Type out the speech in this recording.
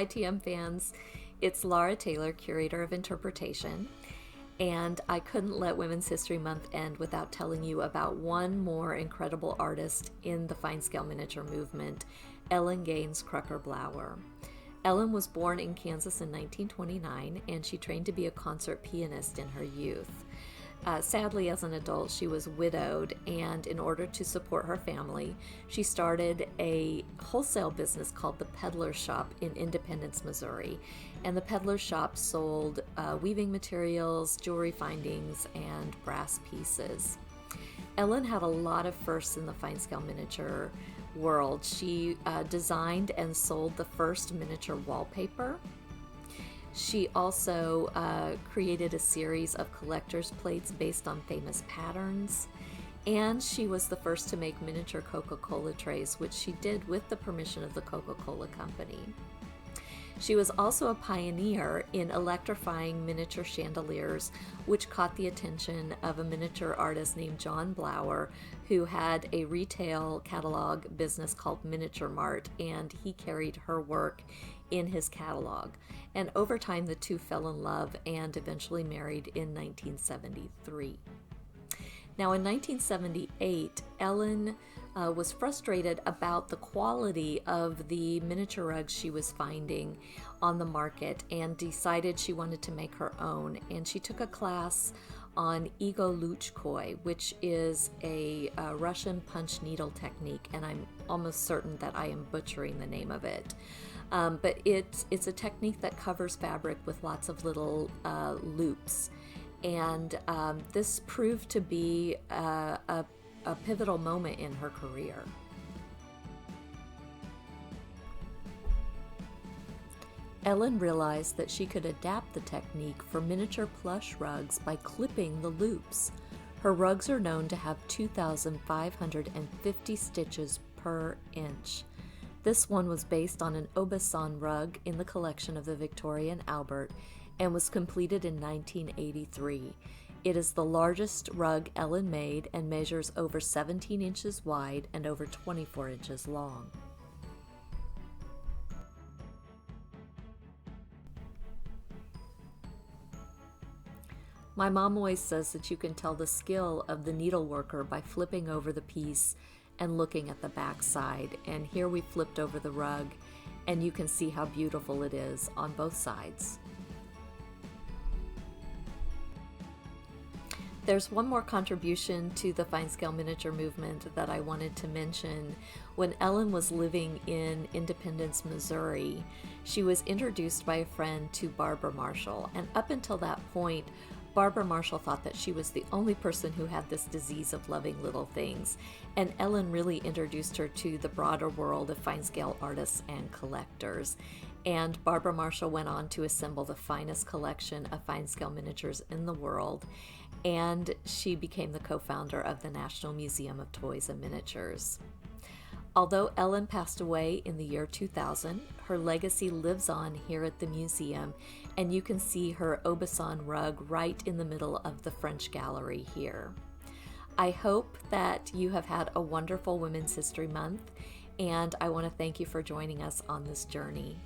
Hi, TM fans. It's Laura Taylor, Curator of Interpretation, and I couldn't let Women's History Month end without telling you about one more incredible artist in the fine scale miniature movement, Ellen Gaines Krucker Blauer. Ellen was born in Kansas in 1929, and she trained to be a concert pianist in her youth. Sadly, as an adult, she was widowed, and in order to support her family, she started a wholesale business called the Peddler's Shop in Independence, Missouri. And the Peddler's Shop sold weaving materials, jewelry findings, and brass pieces. Ellen had a lot of firsts in the fine scale miniature world. She designed and sold the first miniature wallpaper. She also created a series of collector's plates based on famous patterns, and she was the first to make miniature Coca-Cola trays, which she did with the permission of the Coca-Cola Company. She was also a pioneer in electrifying miniature chandeliers, which caught the attention of a miniature artist named John Blauer, who had a retail catalog business called Miniature Mart, and he carried her work in his catalog. And over time, the two fell in love and eventually married in 1973. Now, in 1978, Ellen was frustrated about the quality of the miniature rugs she was finding on the market and decided she wanted to make her own. And she took a class on Igoluchkoi, which is a Russian punch needle technique, and I'm almost certain that I am butchering the name of it. But it's a technique that covers fabric with lots of little loops. And this proved to be a pivotal moment in her career. Ellen realized that she could adapt the technique for miniature plush rugs by clipping the loops. Her rugs are known to have 2,550 stitches per inch. This one was based on an Aubusson rug in the collection of the Victoria and Albert and was completed in 1983. It is the largest rug Ellen made and measures over 17 inches wide and over 24 inches long. My mom always says that you can tell the skill of the needleworker by flipping over the piece and looking at the back side. And here we flipped over the rug, and you can see how beautiful it is on both sides. There's one more contribution to the fine scale miniature movement that I wanted to mention. When Ellen was living in Independence, Missouri, she was introduced by a friend to Barbara Marshall, and up until that point, Barbara Marshall thought that she was the only person who had this disease of loving little things, and Ellen really introduced her to the broader world of fine scale artists and collectors. And Barbara Marshall went on to assemble the finest collection of fine scale miniatures in the world, and she became the co-founder of the National Museum of Toys and Miniatures. Although Ellen passed away in the year 2000, her legacy lives on here at the museum, and you can see her Aubusson rug right in the middle of the French gallery here. I hope that you have had a wonderful Women's History Month, and I want to thank you for joining us on this journey.